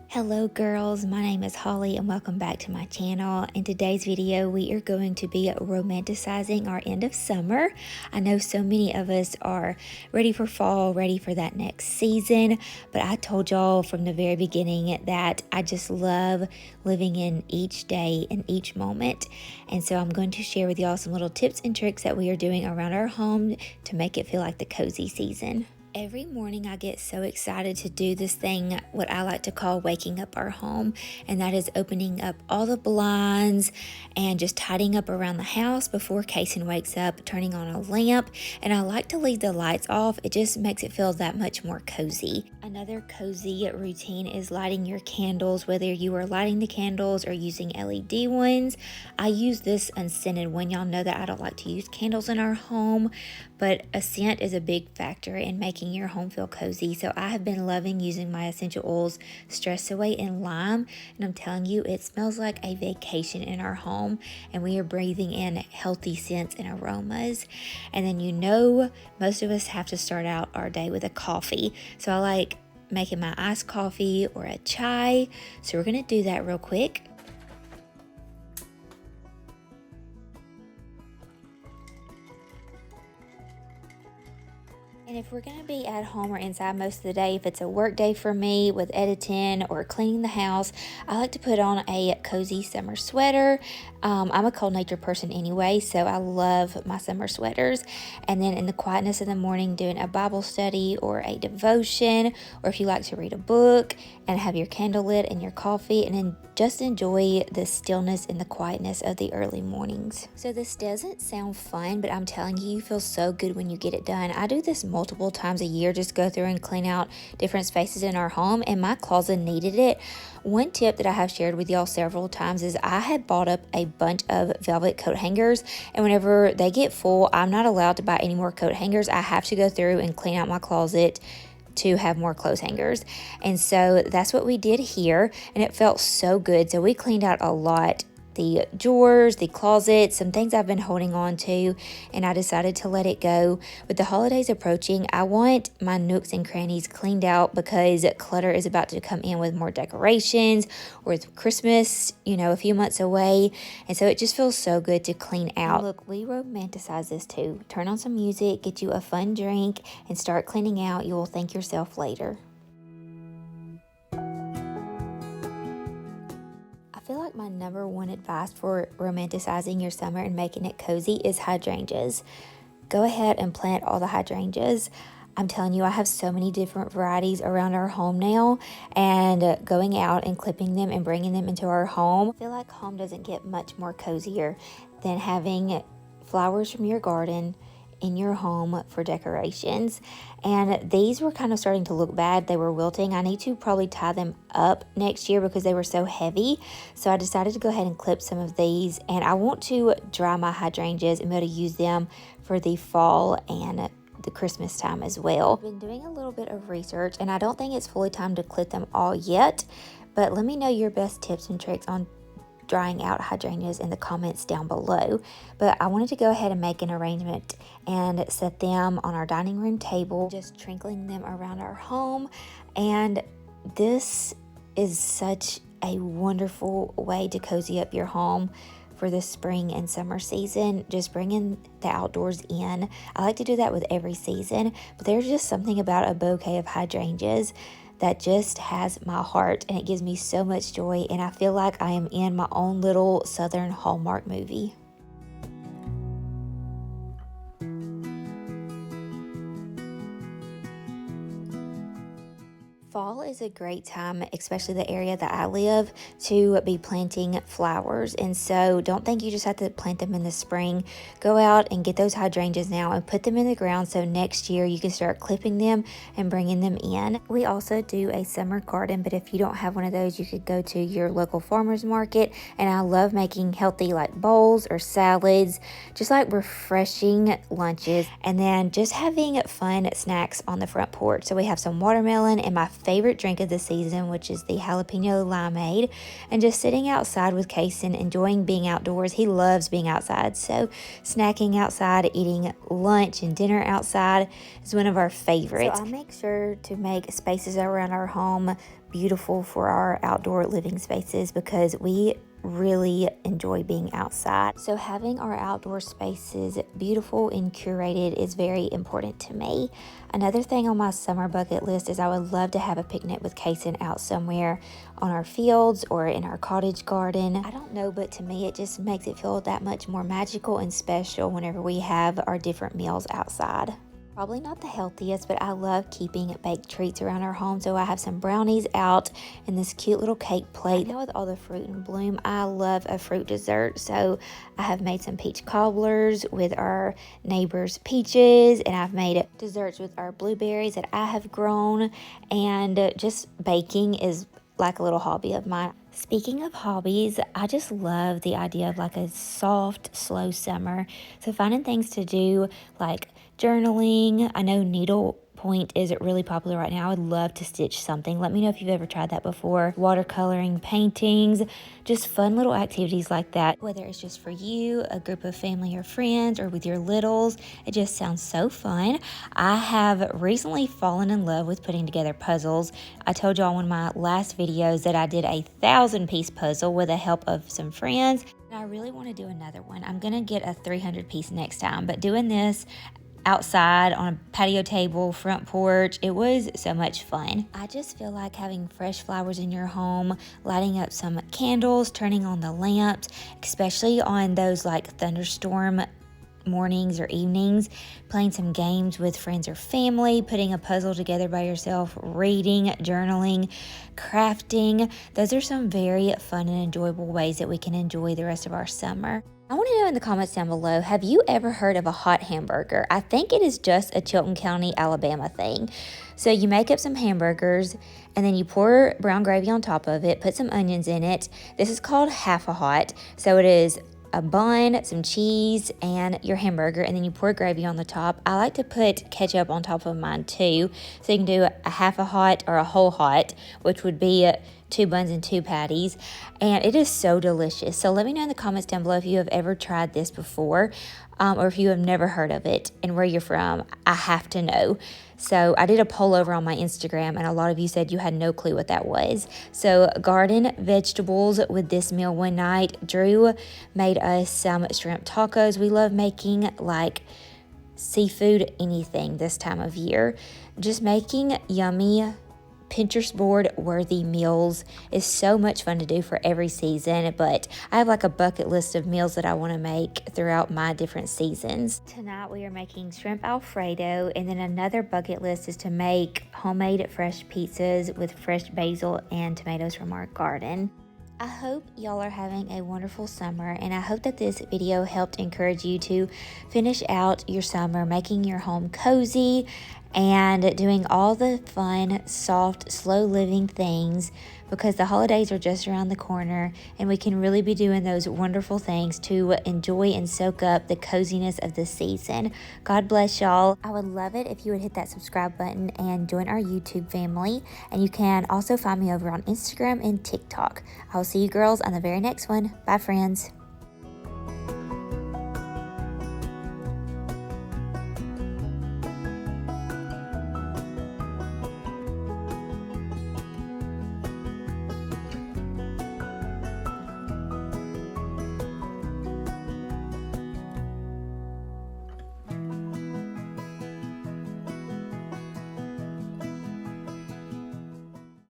Hello girls, my name is Holly and welcome back to my channel. In today's video we are going to be romanticizing our end of summer. I know so many of us are ready for fall, ready for that next season, but I told y'all from the very beginning that I just love living in each day and each moment. And so I'm going to share with y'all some little tips and tricks that we are doing around our home to make it feel like the cozy season. Every morning I get so excited to do this thing, what I like to call waking up our home, and that is opening up all the blinds and just tidying up around the house before Kason wakes up, turning on a lamp, and I like to leave the lights off. It just makes it feel that much more cozy. Another cozy routine is lighting your candles, whether you are lighting the candles or using LED ones. I use this unscented one. Y'all know that I don't like to use candles in our home, but a scent is a big factor in making your home feel cozy. So I have been loving using my essential oils, Stress Away and Lime, and I'm telling you, it smells like a vacation in our home, and we are breathing in healthy scents and aromas. And then most of us have to start out our day with a coffee. So I like making my iced coffee or a chai. So we're gonna do that real quick. And if we're going to be at home or inside most of the day, if it's a work day for me with editing or cleaning the house, I like to put on a cozy summer sweater. I'm a cold nature person anyway, so I love my summer sweaters. And then in the quietness of the morning, doing a Bible study or a devotion, or if you like to read a book and have your candle lit and your coffee, and then just enjoy the stillness and the quietness of the early mornings. So this doesn't sound fun, but I'm telling you, you feel so good when you get it done. I do this multiple times a year, just go through and clean out different spaces in our home, and my closet needed it. One tip that I have shared with y'all several times is I had bought up a bunch of velvet coat hangers, and whenever they get full, I'm not allowed to buy any more coat hangers. I have to go through and clean out my closet to have more clothes hangers. And so that's what we did here, and it felt so good. So we cleaned out a lot, the drawers, the closet, some things I've been holding on to, and I decided to let it go. With the holidays approaching, I want my nooks and crannies cleaned out because clutter is about to come in with more decorations, or with Christmas, a few months away. And so it just feels so good to clean out. And look, we romanticize this too. Turn on some music, get you a fun drink, and start cleaning out. You will thank yourself later. I feel like my number one advice for romanticizing your summer and making it cozy is hydrangeas. Go ahead and plant all the hydrangeas. I'm telling you, I have so many different varieties around our home now, and going out and clipping them and bringing them into our home, I feel like home doesn't get much more cozier than having flowers from your garden in your home for decorations. And these were kind of starting to look bad. They were wilting. I need to probably tie them up next year because they were so heavy. So I decided to go ahead and clip some of these, and I want to dry my hydrangeas and be able to use them for the fall and the Christmas time as well. I've been doing a little bit of research, and I don't think it's fully time to clip them all yet, but let me know your best tips and tricks on drying out hydrangeas in the comments down below. But I wanted to go ahead and make an arrangement and set them on our dining room table, just trinkling them around our home. And this is such a wonderful way to cozy up your home for the spring and summer season, just bringing the outdoors in. I like to do that with every season, but there's just something about a bouquet of hydrangeas that just has my heart, and it gives me so much joy, and I feel like I am in my own little Southern Hallmark movie. Fall is a great time, especially the area that I live, to be planting flowers. And so don't think you just have to plant them in the spring. Go out and get those hydrangeas now and put them in the ground so next year you can start clipping them and bringing them in. We also do a summer garden, but if you don't have one of those, you could go to your local farmer's market. And I love making healthy like bowls or salads, just like refreshing lunches, and then just having fun snacks on the front porch. So we have some watermelon and my favorite drink of the season, which is the jalapeno limeade, and just sitting outside with Kason, enjoying being outdoors. He loves being outside, so snacking outside, eating lunch and dinner outside is one of our favorites. So I make sure to make spaces around our home beautiful for our outdoor living spaces because we really enjoy being outside. So having our outdoor spaces beautiful and curated is very important to me. Another thing on my summer bucket list is I would love to have a picnic with Kason out somewhere on our fields or in our cottage garden. I don't know, but to me it just makes it feel that much more magical and special whenever we have our different meals outside. Probably not the healthiest, but I love keeping baked treats around our home. So I have some brownies out in this cute little cake plate. Now with all the fruit in bloom, I love a fruit dessert. So I have made some peach cobblers with our neighbor's peaches, and I've made desserts with our blueberries that I have grown. And just baking is like a little hobby of mine. Speaking of hobbies, I just love the idea of like a soft, slow summer. So finding things to do like journaling. I know needlepoint is really popular right now. I would love to stitch something. Let me know if you've ever tried that before. Watercoloring, paintings, just fun little activities like that. Whether it's just for you, a group of family or friends, or with your littles, it just sounds so fun. I have recently fallen in love with putting together puzzles. I told y'all in one of my last videos that I did a 1,000-piece puzzle with the help of some friends. And I really want to do another one. I'm going to get a 300-piece next time, but doing this outside on a patio table, front porch, it was so much fun. I just feel like having fresh flowers in your home, lighting up some candles, turning on the lamps, especially on those like thunderstorm mornings or evenings, playing some games with friends or family, putting a puzzle together by yourself, reading, journaling, crafting. Those are some very fun and enjoyable ways that we can enjoy the rest of our summer. I want to know in the comments down below, have you ever heard of a hot hamburger? I think it is just a Chilton County, Alabama thing. So you make up some hamburgers and then you pour brown gravy on top of it, put some onions in it. This is called half a hot. So it is a bun, some cheese, and your hamburger, and then you pour gravy on the top. I like to put ketchup on top of mine too. So you can do a half a hot or a whole hot, which would be 2 buns and 2 patties, and it is so delicious. So let me know in the comments down below if you have ever tried this before, or if you have never heard of it and where you're from. I have to know. So I did a poll over on my Instagram, and a lot of you said you had no clue what that was. So garden vegetables with this meal one night. Drew made us some shrimp tacos. We love making like seafood anything this time of year. Just making yummy Pinterest board worthy meals is so much fun to do for every season, but I have like a bucket list of meals that I want to make throughout my different seasons. Tonight we are making shrimp Alfredo, and then another bucket list is to make homemade fresh pizzas with fresh basil and tomatoes from our garden. I hope y'all are having a wonderful summer, and I hope that this video helped encourage you to finish out your summer, making your home cozy and doing all the fun, soft, slow living things, because the holidays are just around the corner and we can really be doing those wonderful things to enjoy and soak up the coziness of the season. God bless y'all. I would love it if you would hit that subscribe button and join our YouTube family. And you can also find me over on Instagram and TikTok. I will see you girls on the very next one. Bye, friends.